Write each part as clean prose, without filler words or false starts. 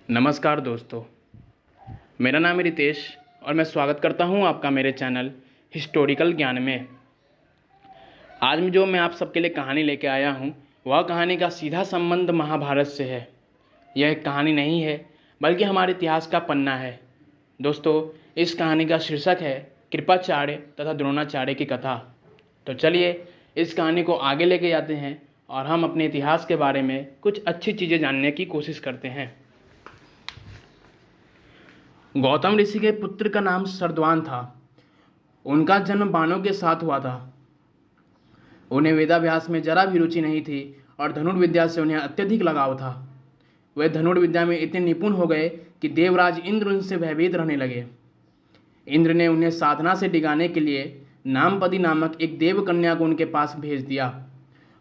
नमस्कार दोस्तों, मेरा नाम है रितेश और मैं स्वागत करता हूं आपका मेरे चैनल हिस्टोरिकल ज्ञान में। आज जो मैं आप सबके लिए कहानी लेके आया हूं, वह कहानी का सीधा संबंध महाभारत से है। यह एक कहानी नहीं है बल्कि हमारे इतिहास का पन्ना है। दोस्तों, इस कहानी का शीर्षक है कृपाचार्य तथा द्रोणाचार्य की कथा। तो चलिए इस कहानी को आगे लेके जाते हैं और हम अपने इतिहास के बारे में कुछ अच्छी चीज़ें जानने की कोशिश करते हैं। गौतम ऋषि के पुत्र का नाम सरद्वान था। उनका जन्म बाणों के साथ हुआ था। उन्हें वेदाभ्यास में जरा भी रुचि नहीं थी और धनुर्विद्या से उन्हें अत्यधिक लगाव था। वे धनुर्विद्या में इतने निपुण हो गए कि देवराज इंद्र उनसे भयभीत रहने लगे। इंद्र ने उन्हें साधना से डिगाने के लिए नामपदी नामक एक देवकन्या को उनके पास भेज दिया।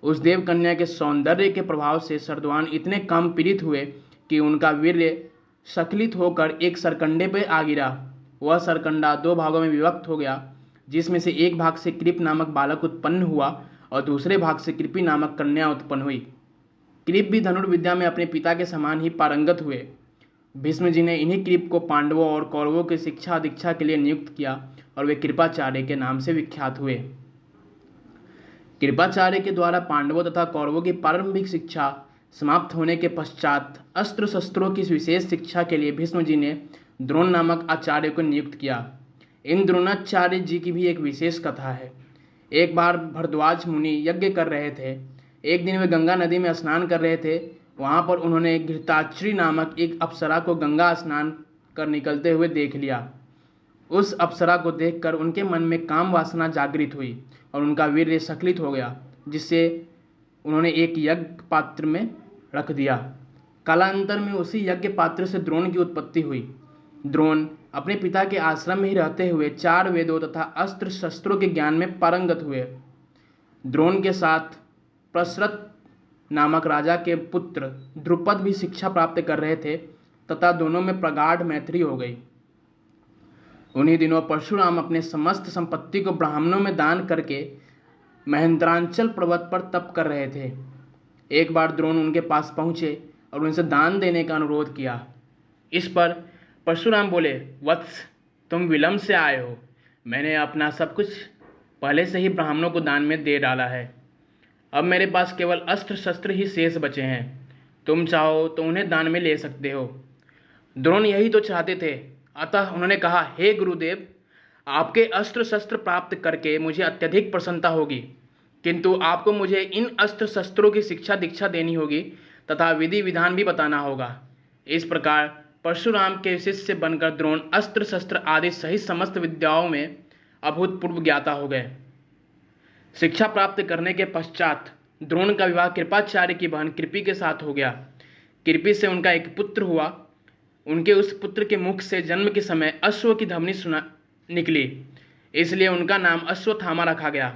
उस देवकन्या के सौंदर्य के प्रभाव से सरद्वान इतने काम पीड़ित हुए कि उनका वीर्य स्खलित होकर एक सरकंडे पर आ गिरा। वह सरकंडा दो भागों में विभक्त हो गया, जिसमें से एक भाग से कृप नामक बालक उत्पन्न हुआ और दूसरे भाग से कृपि नामक कन्या उत्पन्न हुई। कृप भी धनुर्विद्या में अपने पिता के समान ही पारंगत हुए। भीष्म जी ने इन्हीं कृप को पांडवों और कौरवों की शिक्षा दीक्षा के लिए नियुक्त किया और वे कृपाचार्य के नाम से विख्यात हुए। कृपाचार्य के द्वारा पांडवों तथा कौरवों की प्रारंभिक शिक्षा समाप्त होने के पश्चात अस्त्र शस्त्रों की विशेष शिक्षा के लिए भीष्म जी ने द्रोण नामक आचार्य को नियुक्त किया। इन द्रोणाचार्य जी की भी एक विशेष कथा है। एक बार भरद्वाज मुनि यज्ञ कर रहे थे। एक दिन वे गंगा नदी में स्नान कर रहे थे। वहां पर उन्होंने घृताच्री नामक एक अप्सरा को गंगा स्नान कर निकलते हुए देख लिया। उस अप्सरा को देखकर उनके मन में काम वासना जागृत हुई और उनका वीर्य स्खलित हो गया, जिससे उन्होंने एक यज्ञ पात्र में रख दिया। कालांतर में उसी यज्ञ पात्र से द्रोण की उत्पत्ति हुई। द्रोण अपने पिता के आश्रम में ही रहते हुए 4 वेदों तथा अस्त्र शस्त्रों के ज्ञान में पारंगत हुए। द्रोण के साथ प्रसरत नामक राजा के पुत्र द्रुपद भी शिक्षा प्राप्त कर रहे थे तथा दोनों में प्रगाढ़ मैत्री हो गई। उन्हीं दिनों परशुराम अपने समस्त संपत्ति को ब्राह्मणों में दान करके महेंद्रांचल पर्वत पर तप कर रहे थे। एक बार द्रोण उनके पास पहुंचे और उनसे दान देने का अनुरोध किया। इस पर परशुराम बोले, वत्स, तुम विलंब से आए हो। मैंने अपना सब कुछ पहले से ही ब्राह्मणों को दान में दे डाला है। अब मेरे पास केवल अस्त्र शस्त्र ही शेष बचे हैं। तुम चाहो तो उन्हें दान में ले सकते हो। द्रोण यही तो चाहते थे। अतः उन्होंने कहा, हे गुरुदेव, आपके अस्त्र शस्त्र प्राप्त करके मुझे अत्यधिक प्रसन्नता होगी, किंतु आपको मुझे इन अस्त्र शस्त्रों की शिक्षा दीक्षा देनी होगी तथा विधि विधान भी बताना होगा। इस प्रकार परशुराम के शिष्य बनकर द्रोण अस्त्र शस्त्र आदि सहित समस्त विद्याओं में अभूतपूर्व ज्ञाता हो गए। शिक्षा प्राप्त करने के पश्चात द्रोण का विवाह कृपाचार्य की बहन कृपि के साथ हो गया। कृपि से उनका एक पुत्र हुआ। उनके उस पुत्र के मुख से जन्म के समय अश्व की ध्वनि निकली, इसलिए उनका नाम अश्वत्थामा रखा गया।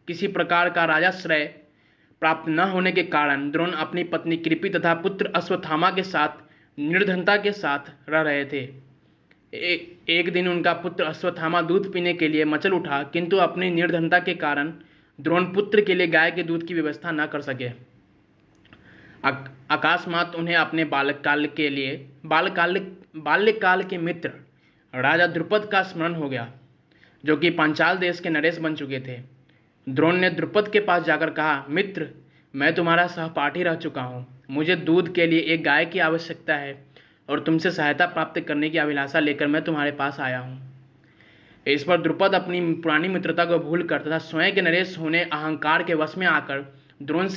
किसी प्रकार का राजाश्रय प्राप्त न होने के कारण द्रोण अपनी पत्नी कृपि तथा पुत्र अश्वत्थामा के साथ निर्धनता के साथ रह रहे थे। एक दिन उनका पुत्र अश्वत्थामा दूध पीने के लिए मचल उठा, किंतु अपनी निर्धनता के कारण द्रोण पुत्र के लिए गाय के दूध की व्यवस्था न कर सके। अकस्मात उन्हें अपने बाल्यकाल के मित्र राजा द्रुपद का स्मरण हो गया, जो कि पांचाल देश के नरेश बन चुके थे। द्रोण ने द्रुपद के पास जाकर कहा, मित्र, मैं तुम्हारा सहपाठी रह चुका हूँ। मुझे दूध के लिए एक गाय की आवश्यकता है और तुमसे सहायता प्राप्त करने की अभिलाषा लेकर मैं तुम्हारे पास आया हूँ। इस पर द्रुपद अपनी पुरानी मित्रता को भूलकर तथा स्वयं के नरेश होने अहंकार के वश में आकर द्रोण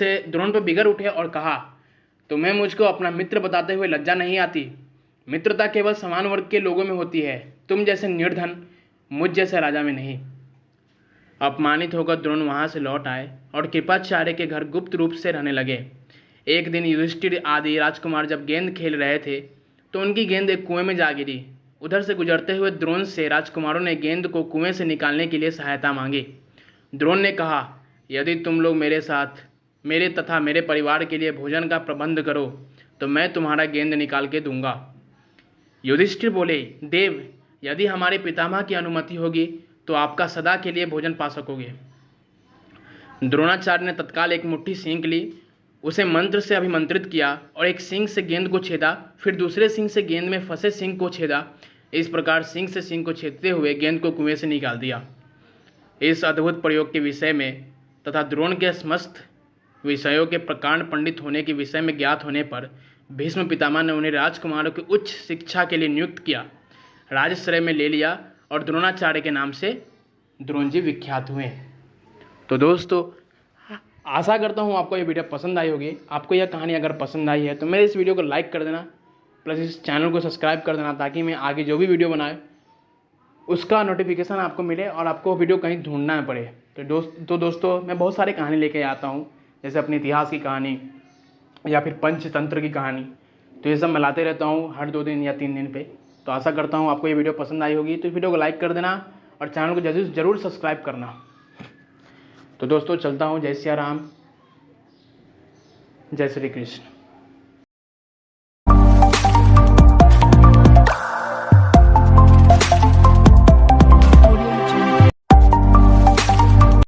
पर बिगड़ उठे और कहा, तुम्हें मुझको अपना मित्र बताते हुए लज्जा नहीं आती? मित्रता केवल समान वर्ग के लोगों में होती है। तुम जैसे निर्धन मुझ जैसे राजा में नहीं। अपमानित होकर द्रोण वहां से लौट आए और कृपाचार्य के घर गुप्त रूप से रहने लगे। एक दिन युधिष्ठिर आदि राजकुमार जब गेंद खेल रहे थे तो उनकी गेंद एक कुएं में जा गिरी। उधर से गुजरते हुए द्रोण से राजकुमारों ने गेंद को कुएं से निकालने के लिए सहायता मांगी। द्रोण ने कहा, यदि तुम लोग मेरे साथ मेरे तथा मेरे परिवार के लिए भोजन का प्रबंध करो तो मैं तुम्हारा गेंद निकाल के दूंगा। युधिष्ठिर बोले, देव, यदि हमारे पितामह की अनुमति होगी तो आपका सदा के लिए भोजन पा सकोगे। द्रोणाचार्य ने तत्काल एक मुट्ठी सींक ली उसे मंत्र से अभिमंत्रित किया और एक सींग से गेंद को छेदा, फिर दूसरे सींग से गेंद में फंसे सींग को छेदा। इस प्रकार सींग से सींग को छेदते हुए गेंद को कुएं से निकाल दिया। इस अद्भुत प्रयोग के विषय में तथा द्रोण के समस्त विषयों के प्रकांड पंडित होने के विषय में ज्ञात होने पर भीष्म पितामह ने उन्हें राजकुमारों की उच्च शिक्षा के लिए नियुक्त किया, राजश्रय में ले लिया और द्रोणाचार्य के नाम से द्रोण जी विख्यात हुए। तो दोस्तों, आशा करता हूँ आपको ये वीडियो पसंद आई होगी। आपको यह कहानी अगर पसंद आई है तो मेरे इस वीडियो को लाइक कर देना, प्लस इस चैनल को सब्सक्राइब कर देना, ताकि मैं आगे जो भी वीडियो बनाए उसका नोटिफिकेशन आपको मिले और आपको वीडियो कहीं ढूंढना ना पड़े। तो दोस्तों, मैं बहुत सारी कहानी लेके आता हूँ, जैसे अपने इतिहास की कहानी या फिर पंचतंत्र की कहानी। तो ये सब मैं लाते रहता हूँ हर 2 दिन या 3 दिन पे। तो आशा करता हूँ आपको ये वीडियो पसंद आई होगी। तो इस वीडियो को लाइक कर देना और चैनल को जरूर सब्सक्राइब करना। तो दोस्तों, चलता हूँ। जय सिया राम, जय श्री कृष्ण।